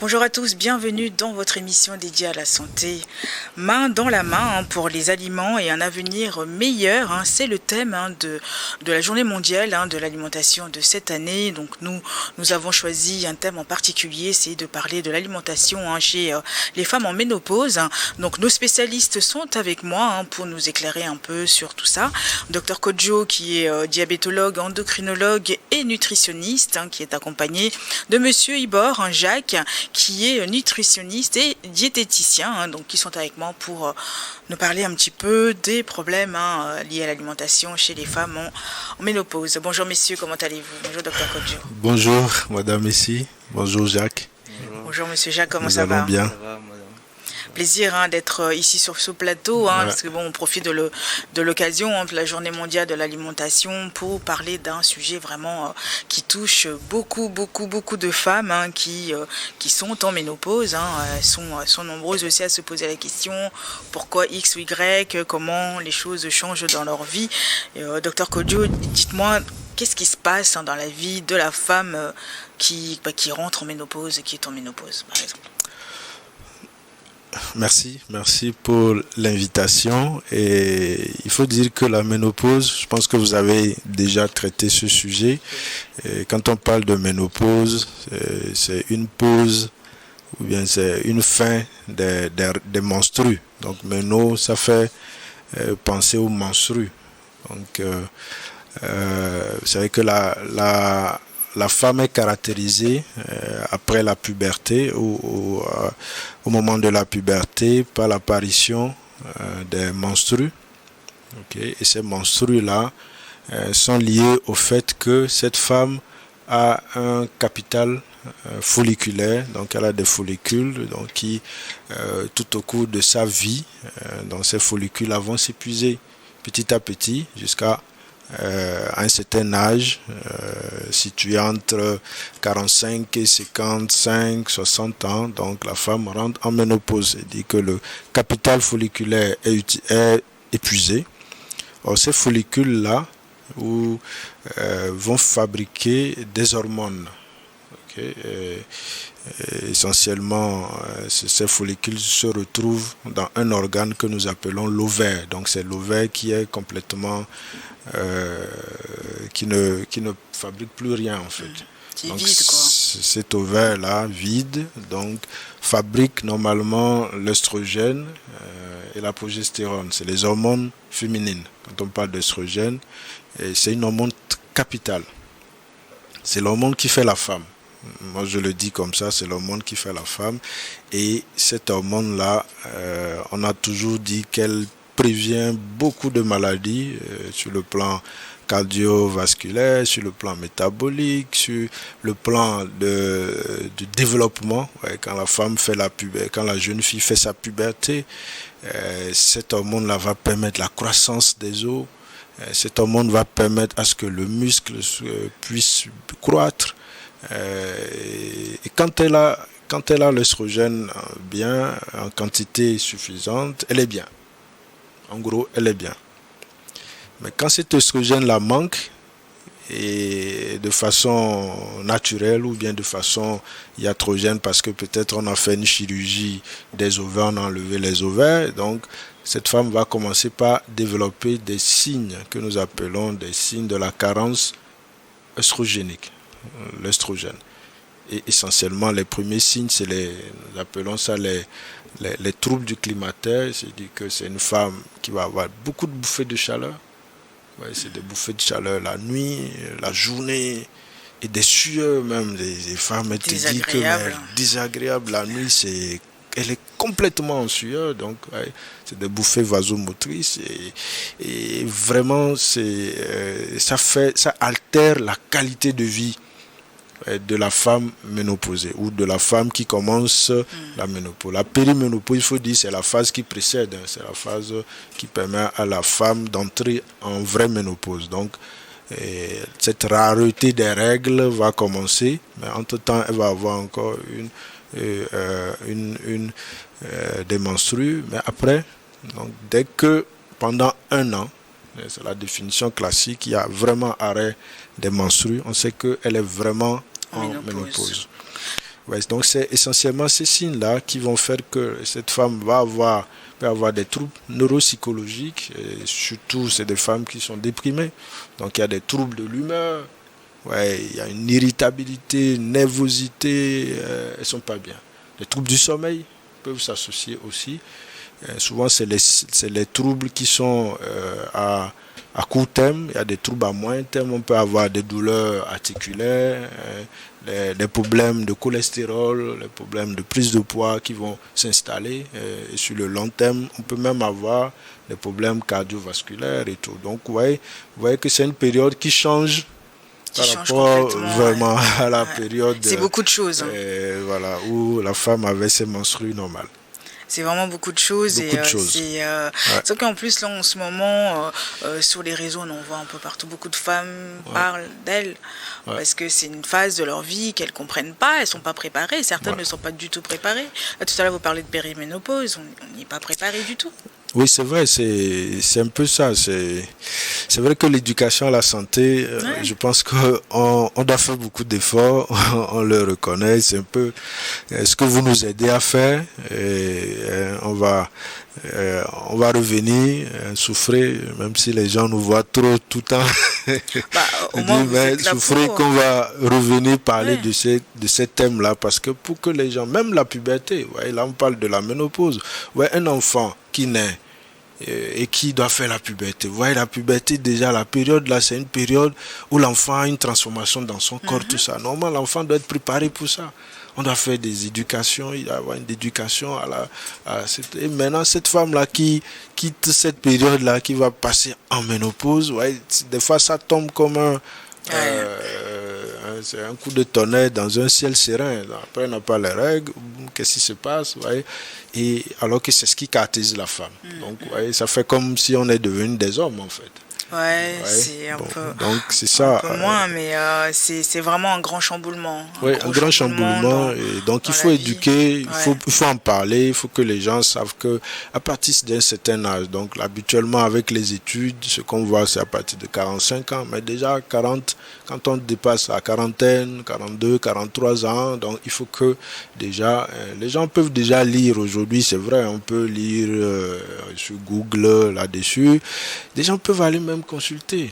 Bonjour à tous, bienvenue dans votre émission dédiée à la santé. Main dans la main pour les aliments et un avenir meilleur, c'est le thème de la journée mondiale de l'alimentation de cette année. Donc nous avons choisi un thème en particulier, c'est de parler de l'alimentation chez les femmes en ménopause. Donc nos spécialistes sont avec moi pour nous éclairer un peu sur tout ça. Dr Kodjo qui est diabétologue, endocrinologue et nutritionniste, qui est accompagné de Monsieur Ibor, Jacques, qui est nutritionniste et diététicien, donc qui sont avec moi pour nous parler un petit peu des problèmes liés à l'alimentation chez les femmes en ménopause. Bonjour messieurs, comment allez-vous? Bonjour Dr Kodjo. Bonjour Madame ici, bonjour Jacques. Bonjour Monsieur Jacques, comment Nous ça va? allons bien. Ça va, madame. Plaisir d'être ici sur ce plateau, parce que on profite de l'occasion de la journée mondiale de l'alimentation pour parler d'un sujet vraiment qui touche beaucoup de femmes qui sont en ménopause. Elles sont nombreuses aussi à se poser la question pourquoi X ou Y, comment les choses changent dans leur vie. Docteur Kodjo, dites-moi, qu'est-ce qui se passe dans la vie de la femme qui rentre en ménopause, qui est en ménopause, par exemple? Merci pour l'invitation. Et il faut dire que la ménopause, je pense que vous avez déjà traité ce sujet. Et quand on parle de ménopause, c'est une pause ou bien c'est une fin des menstrues. Donc méno, ça fait penser aux menstrues. Donc vous savez que la femme est caractérisée après la puberté ou au moment de la puberté par l'apparition des menstrues. Okay. Et ces menstrues-là sont liées au fait que cette femme a un capital folliculaire, donc elle a des follicules donc qui tout au cours de sa vie, donc ces follicules vont s'épuiser petit à petit jusqu'à à un certain âge, situé entre 45 et 55, 60 ans, donc la femme rentre en ménopause. C'est-à-dire que le capital folliculaire est épuisé. Or, ces follicules-là vont fabriquer des hormones. Okay. Essentiellement, ces follicules se retrouvent dans un organe que nous appelons l'ovaire. Donc c'est l'ovaire qui est complètement qui ne fabrique plus rien en fait. C'est donc, vide quoi. Cet ovaire là vide donc fabrique normalement l'œstrogène et la progestérone. C'est les hormones féminines. Quand on parle d'œstrogène, c'est une hormone capitale. C'est l'hormone qui fait la femme. Moi je le dis comme ça, c'est l'hormone qui fait la femme. Et cette hormone là, on a toujours dit qu'elle prévient beaucoup de maladies sur le plan cardiovasculaire, sur le plan métabolique, sur le plan du développement. Quand la femme fait quand la jeune fille fait sa puberté, cette hormone là va permettre la croissance des os. Cette hormone va permettre à ce que le muscle puisse croître. Et quand elle a l'œstrogène bien en quantité suffisante, elle est bien. En gros, elle est bien. Mais quand cet œstrogène la manque, et de façon naturelle ou bien de façon iatrogène, parce que peut-être on a fait une chirurgie des ovaires, on a enlevé les ovaires, donc cette femme va commencer par développer des signes que nous appelons des signes de la carence œstrogénique, l'œstrogène. Et essentiellement, les premiers signes, nous appelons ça les troubles du climatère, c'est-à-dire que c'est une femme qui va avoir beaucoup de bouffées de chaleur. Ouais, c'est des bouffées de chaleur la nuit, la journée, et des sueurs même. Des femmes, elles te disent que désagréable la nuit, elle est complètement en sueur, donc ouais, c'est des bouffées vasomotrices et vraiment ça altère la qualité de vie de la femme ménopausée ou de la femme qui commence la ménopause. La périménopause, il faut dire, c'est la phase qui précède, c'est la phase qui permet à la femme d'entrer en vraie ménopause. Donc, cette rareté des règles va commencer, mais entre-temps, elle va avoir encore des menstrues. Mais après, donc, dès que pendant un an, c'est la définition classique, il y a vraiment arrêt des menstrues, on sait qu'elle est vraiment en ménopause. Ouais, donc c'est essentiellement ces signes-là qui vont faire que cette femme peut avoir des troubles neuropsychologiques. Et surtout, c'est des femmes qui sont déprimées. Donc il y a des troubles de l'humeur. Ouais, il y a une irritabilité, une nervosité. Elles sont pas bien. Les troubles du sommeil peuvent s'associer aussi. Souvent, c'est les troubles qui sont à court terme. Il y a des troubles à moyen terme. On peut avoir des douleurs articulaires, des problèmes de cholestérol, les problèmes de prise de poids qui vont s'installer. Et sur le long terme, on peut même avoir des problèmes cardiovasculaires et tout. Donc, vous voyez que c'est une période qui change par rapport vraiment à la période. C'est beaucoup de choses. Voilà, où la femme avait ses menstrues normales. C'est vraiment beaucoup de choses. C'est vrai qu'en plus, là, en ce moment, sur les réseaux, on voit un peu partout, beaucoup de femmes parlent d'elles. Parce que c'est une phase de leur vie qu'elles ne comprennent pas, elles ne sont pas préparées. Certaines ne sont pas du tout préparées. Là, tout à l'heure, vous parlez de périménopause, on n'y est pas préparé du tout. Oui, c'est vrai, c'est un peu ça. C'est vrai que l'éducation à la santé, je pense qu'on doit faire beaucoup d'efforts, on le reconnaît, c'est un peu ce que vous nous aidez à faire. Et on va revenir, souffrir, même si les gens nous voient trop tout le temps. Au moins, souffrir qu'on va revenir parler de ces thèmes-là, parce que pour que les gens, même la puberté, là on parle de la ménopause, un enfant qui naît et qui doit faire la puberté. Vous voyez, la puberté, déjà, la période là, c'est une période où l'enfant a une transformation dans son corps, tout ça. Normalement, l'enfant doit être préparé pour ça. On doit faire des éducations, il doit y avoir une éducation et maintenant, cette femme-là qui quitte cette période-là, qui va passer en ménopause, des fois, ça tombe comme c'est un coup de tonnerre dans un ciel serein. Après, on n'a pas les règles. Qu'est-ce qui se passe? Et alors que c'est ce qui caractérise la femme. Donc, ça fait comme si on est devenu des hommes, en fait. C'est un peu. Donc, c'est ça. Un peu moins, mais c'est vraiment un grand chamboulement. Un grand chamboulement. Et donc, il faut éduquer, il faut en parler, il faut que les gens savent que à partir d'un certain âge, donc habituellement avec les études, ce qu'on voit, c'est à partir de 45 ans, mais déjà 40, quand on dépasse la quarantaine, 42, 43 ans, donc il faut que déjà, les gens peuvent déjà lire aujourd'hui, c'est vrai, on peut lire sur Google là-dessus. Des gens peuvent aller même consulter.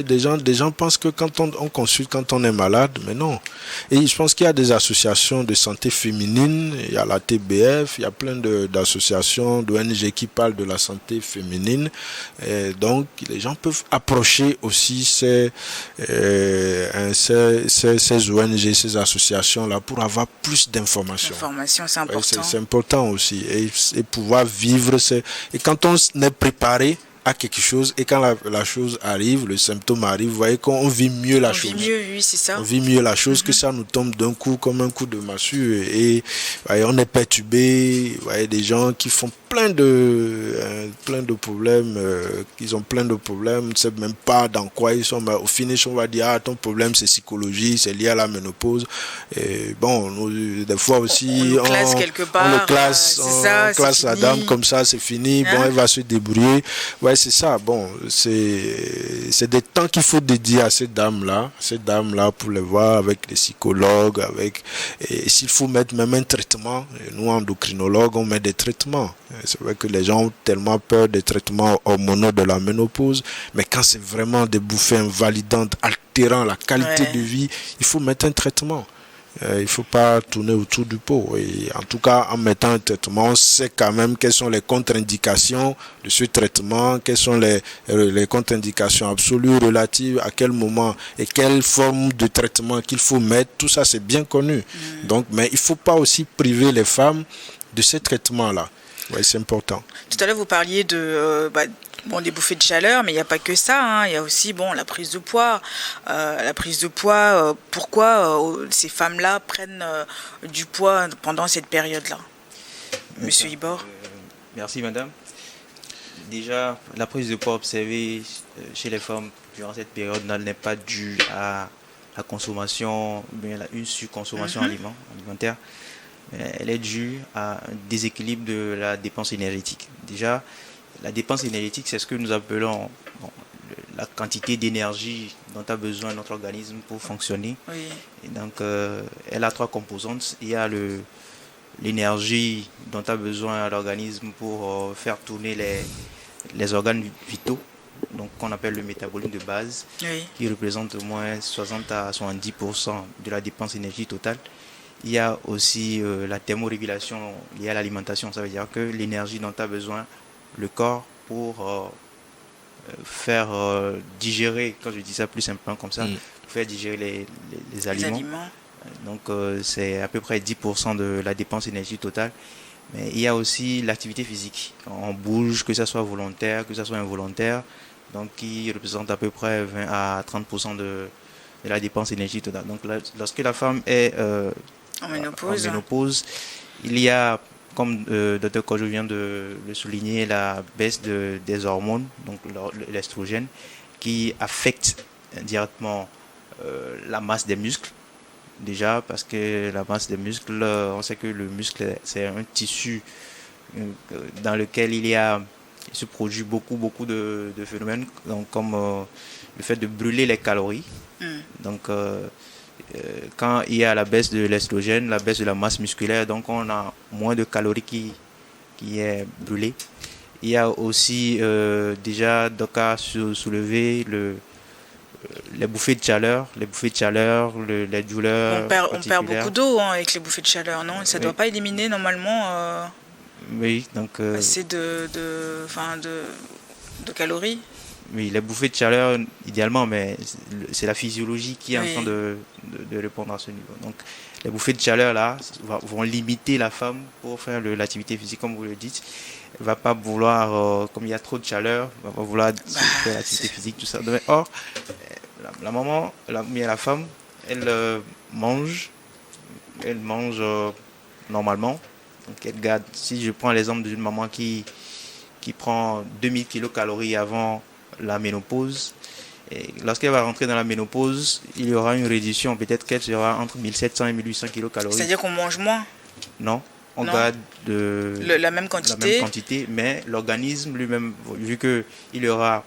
Des gens pensent que quand on consulte quand on est malade, mais non. Et je pense qu'il y a des associations de santé féminine, il y a la TBF, il y a plein d'associations, d'ONG qui parlent de la santé féminine. Et donc, les gens peuvent approcher aussi ces ONG, ces associations-là pour avoir plus d'informations. L'information, c'est important. C'est important aussi. Et pouvoir vivre. Et quand on est préparé à quelque chose et quand la chose arrive, le symptôme arrive, vous voyez qu'on vit mieux la chose. On vit mieux, oui, c'est ça. On vit mieux la chose que ça nous tombe d'un coup comme un coup de massue et on est perturbé. Vous voyez des gens qui font plein de problèmes, ils ont plein de problèmes, on ne sait même pas dans quoi ils sont, mais au finish on va dire ton problème c'est psychologie, c'est lié à la ménopause. Et bon, des fois aussi on le classe quelque part, on le classe, on classe la dame comme ça, c'est fini, bon elle va se débrouiller. C'est ça, bon, c'est des temps qu'il faut dédier à ces dames-là pour les voir avec les psychologues, et s'il faut mettre même un traitement, nous endocrinologues, on met des traitements. C'est vrai que les gens ont tellement peur des traitements hormonaux de la ménopause, mais quand c'est vraiment des bouffées invalidantes, altérant la qualité de vie, il faut mettre un traitement. Il ne faut pas tourner autour du pot. Et en tout cas, en mettant un traitement, on sait quand même quelles sont les contre-indications de ce traitement, quelles sont les contre-indications absolues relatives à quel moment et quelle forme de traitement qu'il faut mettre. Tout ça, c'est bien connu. Donc, mais il ne faut pas aussi priver les femmes de ces traitements-là. C'est important. Tout à l'heure, vous parliez de des bouffées de chaleur, mais il n'y a pas que ça. Il y a aussi la prise de poids. Pourquoi ces femmes-là prennent du poids pendant cette période-là? Monsieur Ibor. Merci, madame. Déjà, la prise de poids observée chez les femmes durant cette période n'est pas due à la consommation, une surconsommation alimentaire. Elle est due à un déséquilibre de la dépense énergétique. Déjà, la dépense énergétique, c'est ce que nous appelons la quantité d'énergie dont a besoin notre organisme pour fonctionner. Oui. Et donc, elle a 3 composantes. Il y a l'énergie dont a besoin l'organisme pour faire tourner les organes vitaux, donc qu'on appelle le métabolisme de base, Oui. qui représente au moins 60 à 70% de la dépense énergie totale. Il y a aussi la thermorégulation liée à l'alimentation. Ça veut dire que l'énergie dont a besoin le corps pour faire digérer, quand je dis ça plus simplement comme ça, pour faire digérer les aliments. Donc c'est à peu près 10% de la dépense énergie totale. Mais il y a aussi l'activité physique. On bouge, que ce soit volontaire, que ce soit involontaire, donc qui représente à peu près 20 à 30% de la dépense énergie totale. Donc lorsque la femme est en ménopause, il y a, comme Dr Kojo vient de le souligner, la baisse des hormones, donc l'estrogène, qui affecte directement la masse des muscles. Déjà, parce que la masse des muscles, on sait que le muscle, c'est un tissu dans lequel il se produit beaucoup de phénomènes, donc, comme le fait de brûler les calories. Donc, quand il y a la baisse de l'estrogène, la baisse de la masse musculaire, donc on a moins de calories qui est brûlée. Il y a aussi déjà dans le cas soulevé les bouffées de chaleur, les douleurs. On perd beaucoup d'eau avec les bouffées de chaleur, non? Ça ne doit pas éliminer normalement oui, donc, assez de calories. Oui, les bouffées de chaleur, idéalement, mais c'est la physiologie qui est en train de répondre à ce niveau. Donc, les bouffées de chaleur, là, vont limiter la femme pour faire l'activité physique, comme vous le dites. Elle ne va pas vouloir, comme il y a trop de chaleur, elle va pas vouloir faire l'activité physique, tout ça. Or, la maman, la femme, elle mange normalement. Donc, elle garde, si je prends l'exemple d'une maman qui prend 2000 kilocalories avant la ménopause, et lorsqu'elle va rentrer dans la ménopause, il y aura une réduction, peut-être qu'elle sera entre 1700 et 1800 kilocalories. C'est-à-dire qu'on mange moins? Non, on garde la même quantité, mais l'organisme lui-même, vu qu'il y aura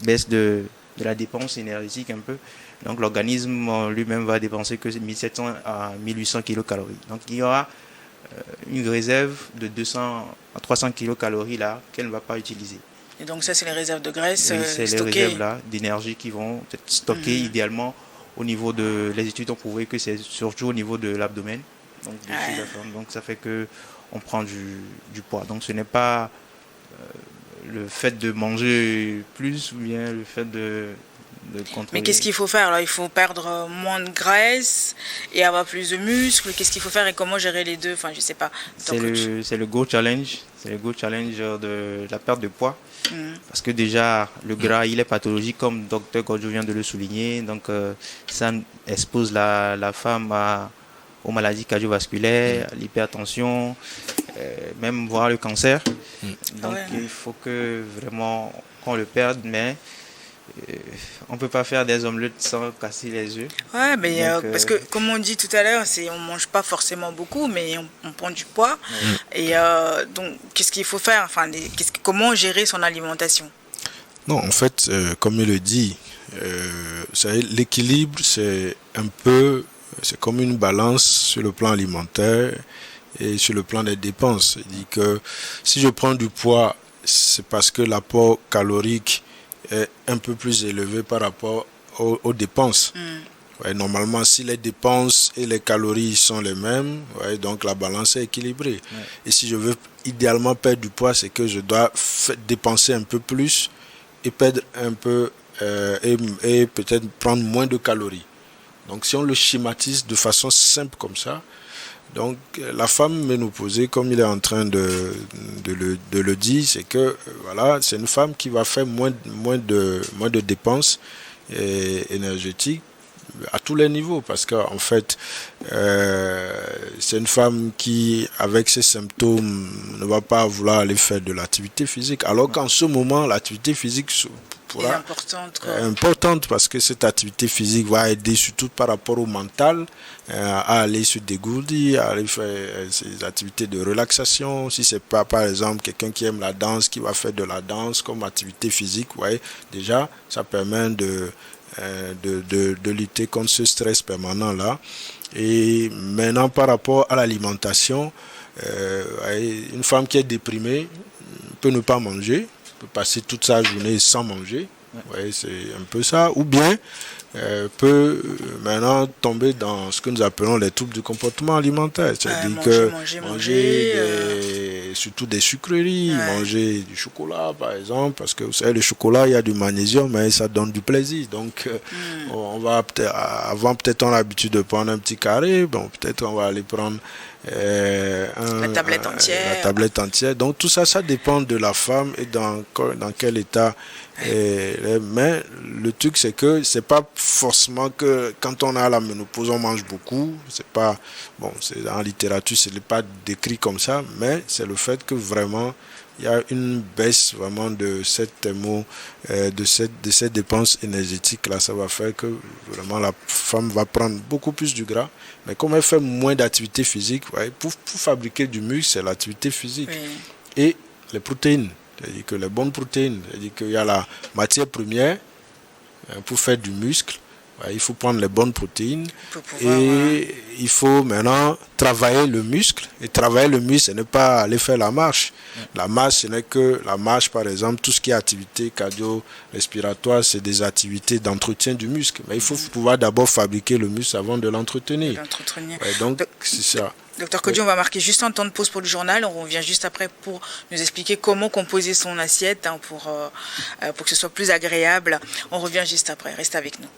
baisse de la dépense énergétique un peu, donc l'organisme lui-même va dépenser que 1700 à 1800 kilocalories. Donc il y aura une réserve de 200 à 300 kilocalories là qu'elle ne va pas utiliser. Et donc ça, c'est les réserves de graisse c'est stockées. Les réserves là d'énergie qui vont être stockées idéalement au niveau de... Les études ont prouvé que c'est surtout au niveau de l'abdomen. Donc ça fait que on prend du poids. Donc ce n'est pas le fait de manger plus ou bien le fait de contrôler. Mais qu'est-ce qu'il faut faire là? Il faut perdre moins de graisse et avoir plus de muscles. Qu'est-ce qu'il faut faire et comment gérer les deux? Enfin, je sais pas. C'est le Go Challenge. C'est le Go Challenge de la perte de poids. Parce que déjà, le gras, il est pathologique, comme Dr Kojo vient de le souligner. Donc, ça expose la femme aux maladies cardiovasculaires, à l'hypertension, même voire le cancer. Donc, il faut que vraiment qu'on le perde, mais on ne peut pas faire des omelettes sans casser les œufs. Ouais, mais parce que, comme on dit tout à l'heure, on ne mange pas forcément beaucoup, mais on prend du poids. Et donc, qu'est-ce qu'il faut faire? Enfin, comment gérer son alimentation? Non, en fait, comme il le dit, l'équilibre, c'est comme une balance sur le plan alimentaire et sur le plan des dépenses. Il dit que si je prends du poids, c'est parce que l'apport calorique est un peu plus élevé par rapport aux dépenses. Ouais, normalement, si les dépenses et les calories sont les mêmes, donc la balance est équilibrée. Et si je veux idéalement perdre du poids, c'est que je dois dépenser un peu plus et perdre un peu et peut-être prendre moins de calories. Donc si on le schématise de façon simple comme ça, donc la femme ménopausée, comme il est en train de le dire, c'est que voilà, c'est une femme qui va faire moins de dépenses énergétiques à tous les niveaux, parce qu'en fait c'est une femme qui, avec ses symptômes, ne va pas vouloir aller faire de l'activité physique, alors qu'en ce moment l'activité physique pourra importante, importante parce que cette activité physique va aider surtout par rapport au mental à aller se dégourdir, à aller faire ces activités de relaxation. Si c'est pas par exemple quelqu'un qui aime la danse, qui va faire de la danse comme activité physique, ouais, déjà ça permet de lutter contre ce stress permanent là. Et maintenant par rapport à l'alimentation, une femme qui est déprimée peut ne pas manger, peut passer toute sa journée sans manger. Ouais, c'est un peu ça. Ou bien peut maintenant tomber dans ce que nous appelons les troubles du comportement alimentaire. C'est-à-dire manger surtout des sucreries, manger du chocolat par exemple, parce que vous savez, le chocolat, il y a du magnésium, mais ça donne du plaisir. Donc on va peut-être on a l'habitude de prendre un petit carré, bon, peut-être on va aller prendre la tablette entière. La tablette entière. Donc tout ça, ça dépend de la femme et dans quel état. Mais le truc, c'est que c'est pas forcément que quand on a la ménopause, on mange beaucoup. C'est pas bon. C'est en littérature, ce n'est pas décrit comme ça, mais c'est le fait que vraiment il y a une baisse vraiment de cette dépense énergétique là. Ça va faire que vraiment la femme va prendre beaucoup plus du gras. Mais comme elle fait moins d'activité physique, ouais, pour fabriquer du muscle, c'est l'activité physique. Oui. Et les protéines, c'est-à-dire que les bonnes protéines, c'est-à-dire qu'il y a la matière première pour faire du muscle. Ouais, il faut prendre les bonnes protéines il faut maintenant travailler le muscle. Et travailler le muscle, ce n'est pas aller faire la marche. La marche, ce n'est que la marche, par exemple, tout ce qui est activité cardio-respiratoire, c'est des activités d'entretien du muscle. Mais il faut pouvoir d'abord fabriquer le muscle avant de l'entretenir. Ouais, donc, c'est ça. Docteur Kodjo, on va marquer juste un temps de pause pour le journal. On revient juste après pour nous expliquer comment composer son assiette pour que ce soit plus agréable. On revient juste après. Restez avec nous.